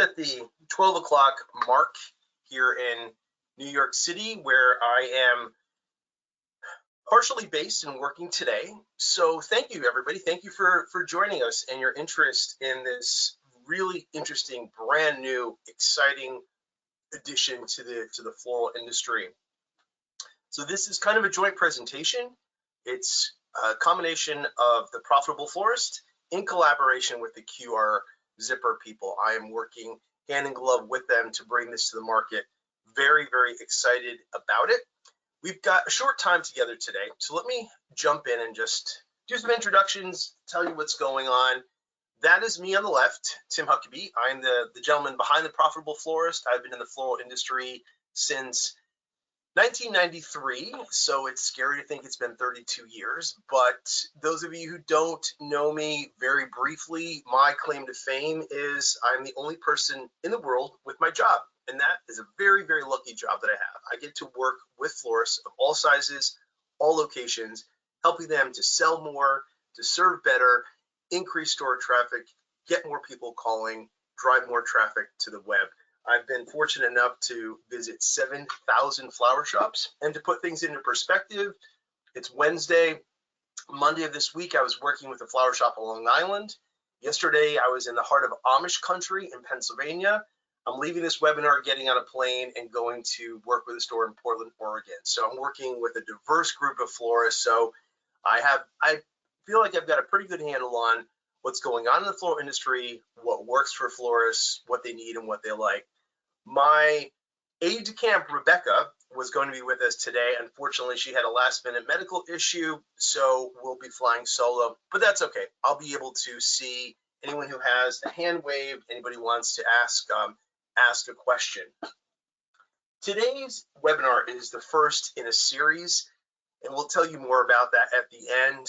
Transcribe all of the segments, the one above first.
at the 12 o'clock mark here in New York City, where I am partially based and working today. So thank you, everybody. Thank you for joining us and your interest in this really interesting, brand new, exciting addition to the floral industry. So this is kind of a joint presentation. It's a combination of the Profitable Florist in collaboration with the QR Zipper people. I am working hand in glove with them to bring this to the market. Very, very excited about it. We've got a short time together today, so let me jump in and just do some introductions, tell you what's going on. That is me on the left, Tim Huckabee. I'm the gentleman behind the Profitable Florist. I've been in the floral industry since 1993, so it's scary to think it's been 32 years. But those of you who don't know me very briefly, my claim to fame is I'm the only person in the world with my job. And that is a very, very lucky job that I have. I get to work with florists of all sizes, all locations, helping them to sell more, to serve better, increase store traffic, get more people calling, drive more traffic to the web. I've been fortunate enough to visit 7,000 flower shops. And to put things into perspective, it's Wednesday. Monday of this week, I was working with a flower shop on Long Island. Yesterday, I was in the heart of Amish country in Pennsylvania. I'm leaving this webinar, getting on a plane, and going to work with a store in Portland, Oregon. So I'm working with a diverse group of florists. So I feel like I've got a pretty good handle on what's going on in the floral industry, what works for florists, what they need and what they like. My aide de camp, Rebecca, was going to be with us today. Unfortunately, she had a last-minute medical issue, so we'll be flying solo, but that's okay. I'll be able to see anyone who has a hand wave, anybody wants to ask a question. Today's webinar is the first in a series, and we'll tell you more about that at the end.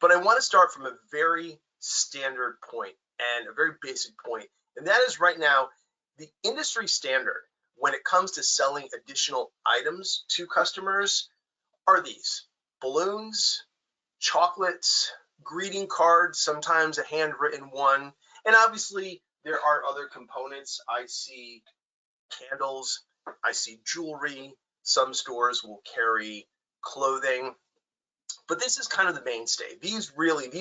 But I want to start from a very standard point and a very basic point, and that is right now, the industry standard when it comes to selling additional items to customers are these: balloons, chocolates, greeting cards, sometimes a handwritten one, and obviously there are other components. I see candles, I see jewelry, some stores will carry clothing, but this is kind of the mainstay. These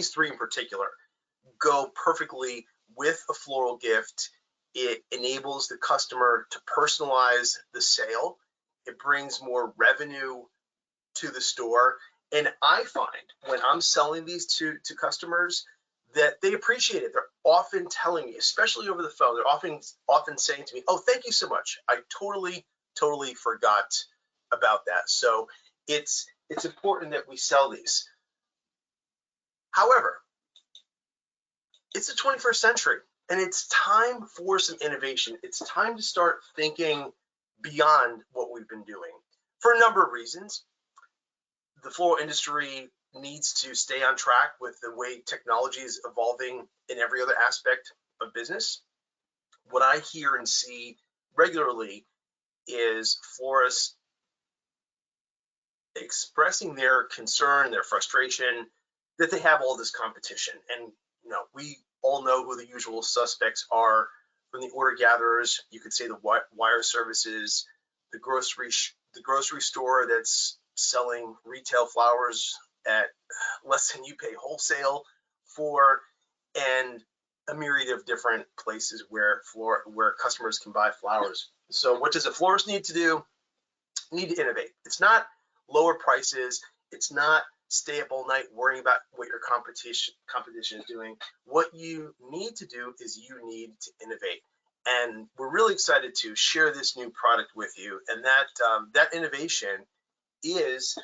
three in particular go perfectly with a floral gift. It enables the customer to personalize the sale. It brings more revenue to the store. And I find when I'm selling these to customers that they appreciate it. They're often telling me, especially over the phone, they're often saying to me, "Oh, thank you so much. I totally forgot about that." So it's important that we sell these. However, it's the 21st century, and it's time for some innovation. It's time to start thinking beyond what we've been doing for a number of reasons. The floral industry needs to stay on track with the way technology is evolving in every other aspect of business. What I hear and see regularly is florists expressing their concern, their frustration that they have all this competition. And we all know who the usual suspects are, from the order gatherers, you could say the wire services, the grocery store that's selling retail flowers at less than you pay wholesale for, and a myriad of different places where customers can buy flowers. So what does a florist need to do? Need to innovate. It's not lower prices. It's not stay up all night worrying about what your competition is doing. What you need to do is you need to innovate. And we're really excited to share this new product with you. And that innovation is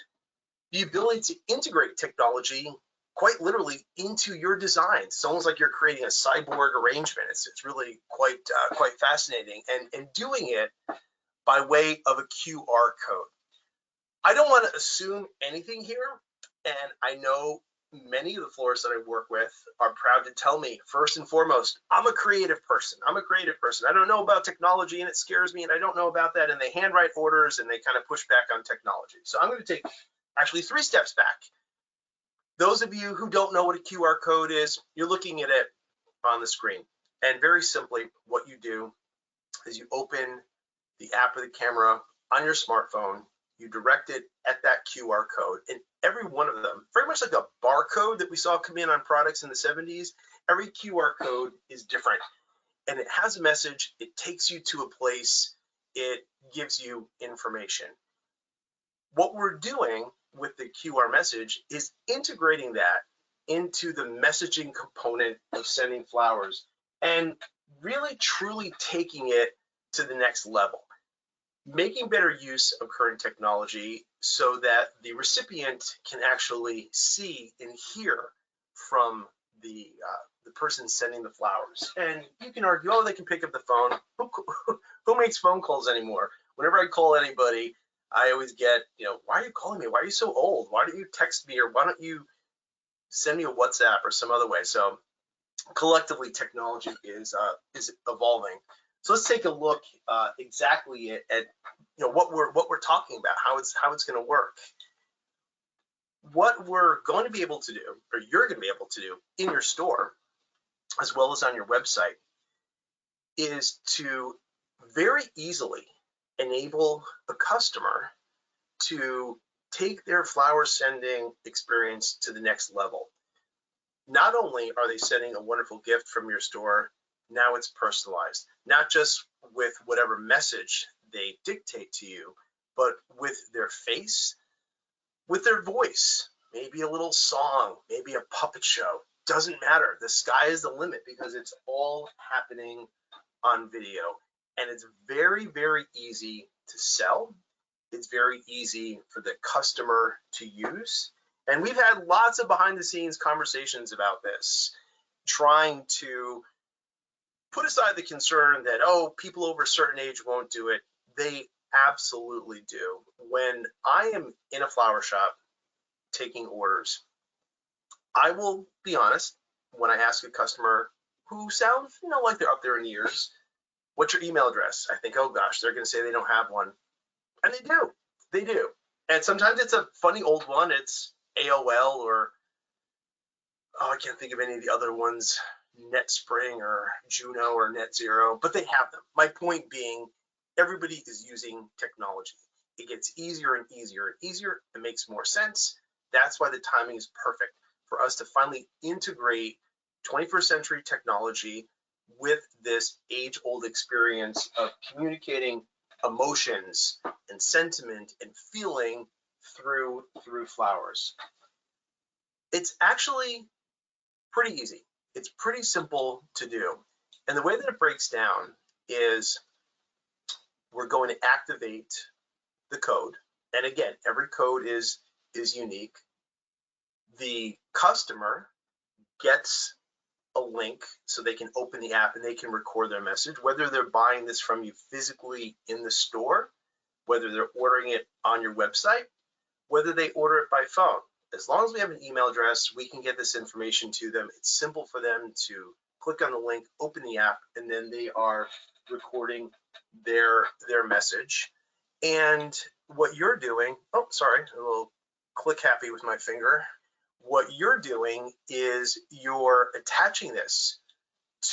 the ability to integrate technology quite literally into your design. It's almost like you're creating a cyborg arrangement. It's really quite fascinating, and doing it by way of a QR code. I don't want to assume anything here, and I know many of the florists that I work with are proud to tell me, first and foremost, I'm a creative person. I don't know about technology, and it scares me, and I don't know about that. And they handwrite orders, and they kind of push back on technology. So I'm going to take actually 3 steps back. Those of you who don't know what a QR code is, you're looking at it on the screen. And very simply, what you do is you open the app or the camera on your smartphone, you direct it at that QR code, and every one of them, very much like a barcode that we saw come in on products in the 70s, every QR code is different, and it has a message, it takes you to a place, it gives you information. What we're doing with the QR message is integrating that into the messaging component of sending flowers and really truly taking it to the next level, making better use of current technology so that the recipient can actually see and hear from the person sending the flowers. And you can argue, oh, they can pick up the phone. Who makes phone calls anymore? Whenever I call anybody, I always get, why are you calling me? Why are you so old? Why don't you text me, or why don't you send me a WhatsApp or some other way? So collectively, technology is evolving. So let's take a look exactly at what we're talking about, how it's going to work. What we're going to be able to do, or you're going to be able to do in your store, as well as on your website, is to very easily enable a customer to take their flower sending experience to the next level. Not only are they sending a wonderful gift from your store, now it's personalized, not just with whatever message they dictate to you, but with their face, with their voice, maybe a little song, maybe a puppet show. Doesn't matter. The sky is the limit because it's all happening on video. And it's very, very easy to sell. It's very easy for the customer to use. And we've had lots of behind the scenes conversations about this, trying to put aside the concern that, oh, people over a certain age won't do it. They absolutely do. When I am in a flower shop taking orders, I will be honest, when I ask a customer who sounds, like they're up there in years, what's your email address? I think, oh gosh, they're going to say they don't have one. And they do. They do. And sometimes it's a funny old one. It's AOL or, I can't think of any of the other ones, NetSpring or Juno or NetZero, but they have them. My point being, everybody is using technology. It gets easier and easier and easier. It makes more sense. That's why the timing is perfect for us to finally integrate 21st century technology with this age-old experience of communicating emotions and sentiment and feeling through flowers. It's actually pretty easy. It's pretty simple to do. And the way that it breaks down is we're going to activate the code. And again, every code is unique. The customer gets a link so they can open the app and they can record their message, whether they're buying this from you physically in the store, whether they're ordering it on your website, whether they order it by phone. As long as we have an email address, we can get this information to them. It's simple for them to click on the link, open the app, and then they are recording their message. And what you're doing, oh, sorry, a little click happy with my finger. What you're doing is you're attaching this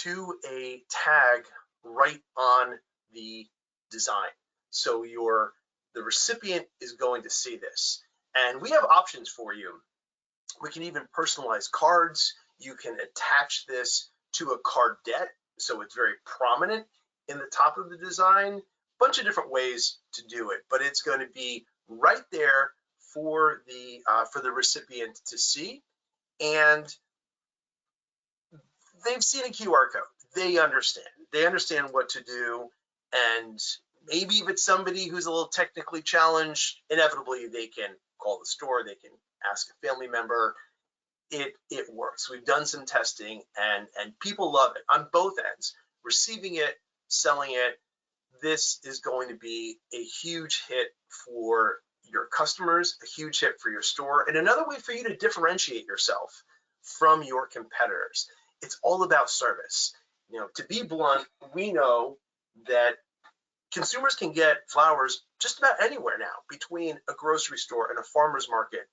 to a tag right on the design. So the recipient is going to see this. And we have options for you. We can even personalize cards. You can attach this to a cardette, so it's very prominent in the top of the design. Bunch of different ways to do it, but it's going to be right there for the recipient to see. And they've seen a QR code. They understand. They understand what to do. And maybe if it's somebody who's a little technically challenged, inevitably they can call the store, they can ask a family member. It works. We've done some testing and people love it on both ends. Receiving it, selling it. This is going to be a huge hit for your customers, a huge hit for your store, and another way for you to differentiate yourself from your competitors. It's all about service. To be blunt, we know that consumers can get flowers just about anywhere now, between a grocery store and a farmer's market,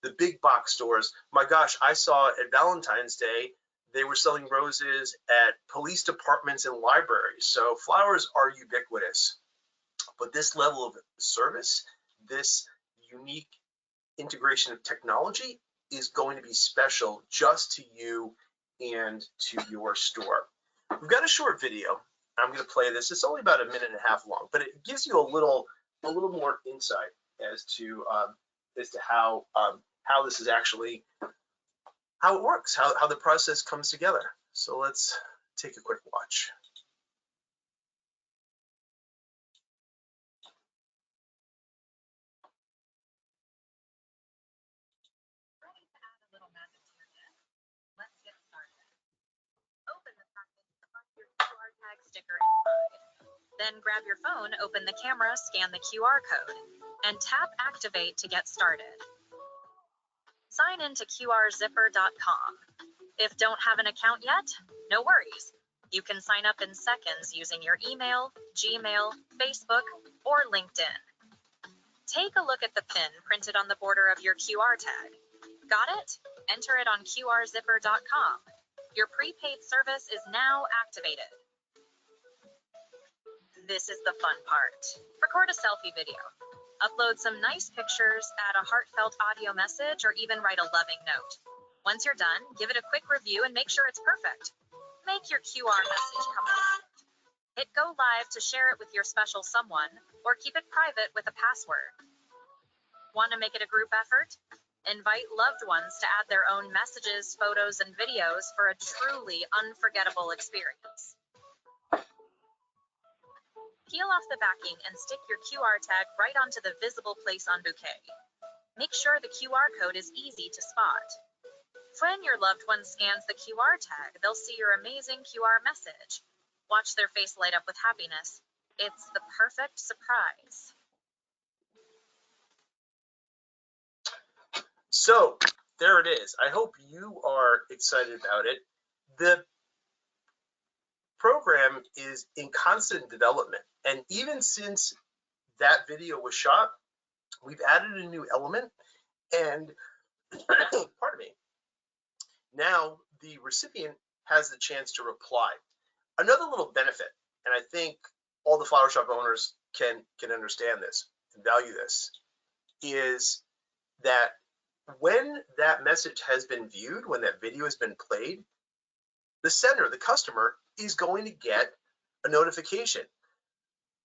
the big box stores. My gosh, I saw at Valentine's Day They were selling roses at police departments and libraries. So flowers are ubiquitous. But this level of service, this unique integration of technology is going to be special just to you and to your store. We've got a short video. I'm going to play this. It's only about 1.5 minutes long, but it gives you a little more insight as to how this is actually, how it works, how the process comes together. So let's take a quick watch. Sticker inside. Then grab your phone, open the camera, scan the QR code, and tap Activate to get started. Sign in to QRZipper.com. If don't have an account yet, no worries. You can sign up in seconds using your email, Gmail, Facebook, or LinkedIn. Take a look at the pin printed on the border of your QR tag. Got it? Enter it on QRZipper.com. Your prepaid service is now activated. This is the fun part. Record a selfie video. Upload some nice pictures, add a heartfelt audio message, or even write a loving note. Once you're done, give it a quick review and make sure it's perfect. Make your QR message come alive. Hit go live to share it with your special someone, or keep it private with a password. Want to make it a group effort? Invite loved ones to add their own messages, photos, and videos for a truly unforgettable experience. Peel off the backing and stick your QR tag right onto the visible place on bouquet. Make sure the QR code is easy to spot. When your loved one scans the QR tag, they'll see your amazing QR message. Watch their face light up with happiness. It's the perfect surprise. So there it is. I hope you are excited about it. The program is in constant development, and even since that video was shot, we've added a new element, and pardon me, now the recipient has the chance to reply. Another little benefit, and I think all the flower shop owners can understand this and value this, is that when that message has been viewed, when that video has been played, the sender, the customer, is going to get a notification.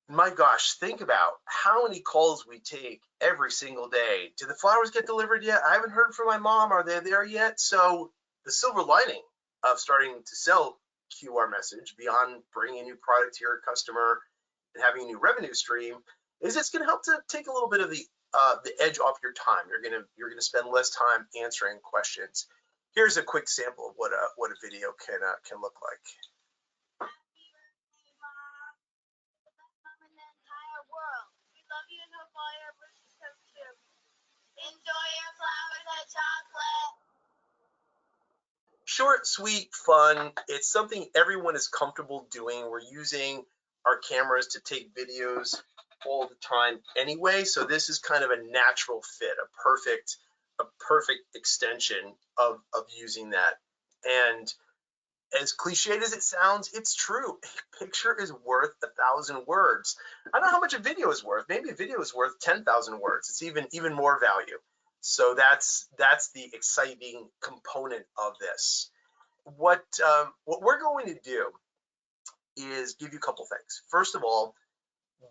My gosh, think about how many calls we take every single day. Did the flowers get delivered yet? I haven't heard from my mom. Are they there yet? So the silver lining of starting to sell QR message beyond bringing a new product to your customer and having a new revenue stream is it's going to help to take a little bit of the edge off your time. You're gonna spend less time answering questions. Here's a quick sample of what a video can look like. Short, sweet, fun. It's something everyone is comfortable doing. We're using our cameras to take videos all the time anyway, so this is kind of a natural fit, a perfect extension of using that. And as cliched as it sounds, it's true. A picture is worth 1,000 words. I don't know how much a video is worth. Maybe a video is worth 10,000 words. It's even more value. So that's the exciting component of this. What we're going to do is give you a couple things. First of all,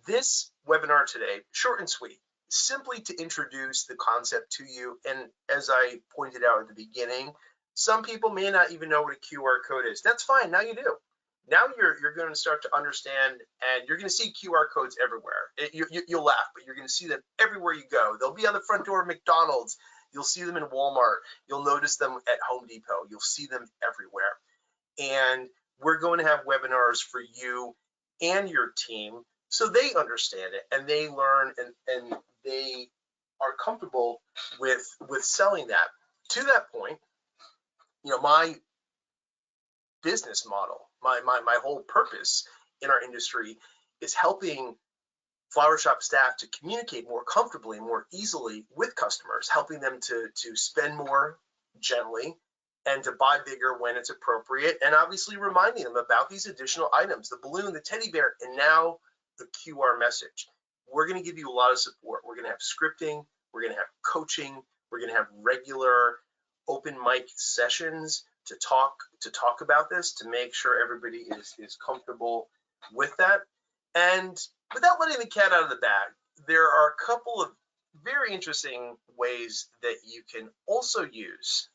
this webinar today, short and sweet, simply to introduce the concept to you. And as I pointed out at the beginning, some people may not even know what a QR code is. That's fine. Now you do. Now you're going to start to understand, and you're going to see QR codes everywhere. You'll laugh, but you're going to see them everywhere you go. They'll be on the front door of McDonald's. You'll see them in Walmart. You'll notice them at Home Depot. You'll see them everywhere. And we're going to have webinars for you and your team so they understand it and they learn and they are comfortable with selling that. To that point, my business model, my whole purpose in our industry is helping flower shop staff to communicate more comfortably, more easily with customers, helping them to spend more gently and to buy bigger when it's appropriate, and obviously reminding them about these additional items, the balloon, the teddy bear, and now the QR message. We're going to give you a lot of support. We're going to have scripting, we're going to have coaching, we're going to have regular open mic sessions to talk about this, to make sure everybody is comfortable with that. And without letting the cat out of the bag, there are a couple of very interesting ways that you can also use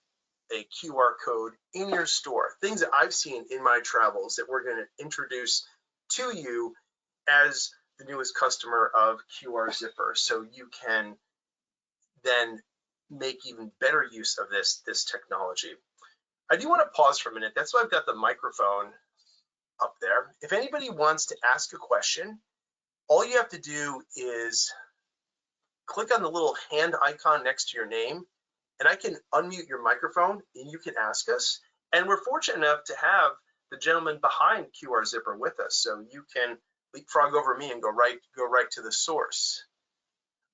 a QR code in your store, things that I've seen in my travels that we're going to introduce to you as the newest customer of QR Zipper, so you can then make even better use of this technology. I do want to pause for a minute. That's why I've got the microphone up there. If anybody wants to ask a question, all you have to do is click on the little hand icon next to your name, and I can unmute your microphone and you can ask us. And we're fortunate enough to have the gentleman behind QR Zipper with us, so you can leapfrog over me and go right to the source.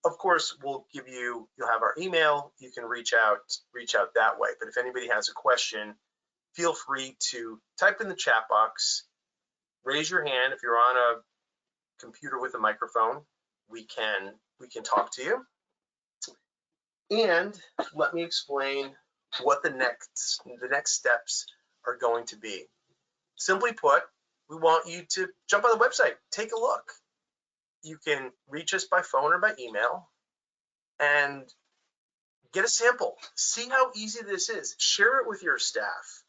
Of course, you'll have our email. You can reach out that way. But if anybody has a question, feel free to type in the chat box, raise your hand. If you're on a computer with a microphone, we can talk to you. And let me explain what the next steps are going to be. Simply put, we want you to jump on the website, take a look. You can reach us by phone or by email and get a sample. See how easy this is. Share it with your staff.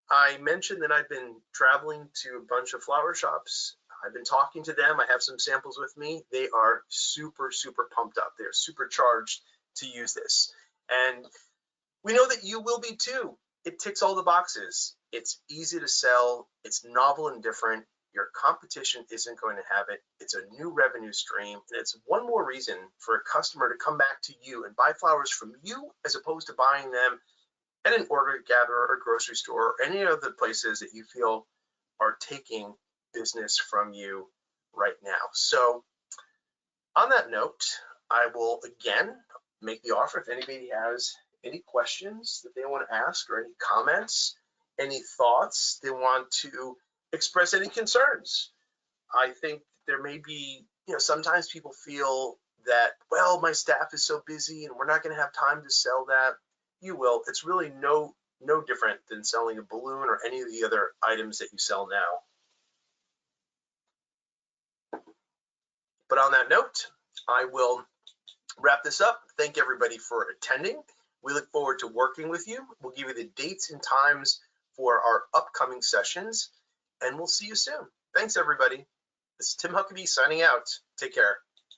I mentioned that I've been traveling to a bunch of flower shops. I've been talking to them. I have some samples with me. They are super pumped up. They're supercharged to use this. And we know that you will be too. It ticks all the boxes. It's easy to sell. It's novel and different. Your competition isn't going to have it. It's a new revenue stream, and it's one more reason for a customer to come back to you and buy flowers from you, as opposed to buying them at an order gatherer or grocery store or any of the places that you feel are taking business from you right now. So on that note, I will again make the offer. If anybody has any questions that they want to ask, or any comments, any thoughts, they want to express any concerns. I think there may be, sometimes people feel that, well, my staff is so busy and we're not going to have time to sell that. You will. It's really no different than selling a balloon or any of the other items that you sell now. But on that note, I will wrap this up. Thank everybody for attending. We look forward to working with you. We'll give you the dates and times for our upcoming sessions, and we'll see you soon. Thanks, everybody. This is Tim Huckabee signing out. Take care.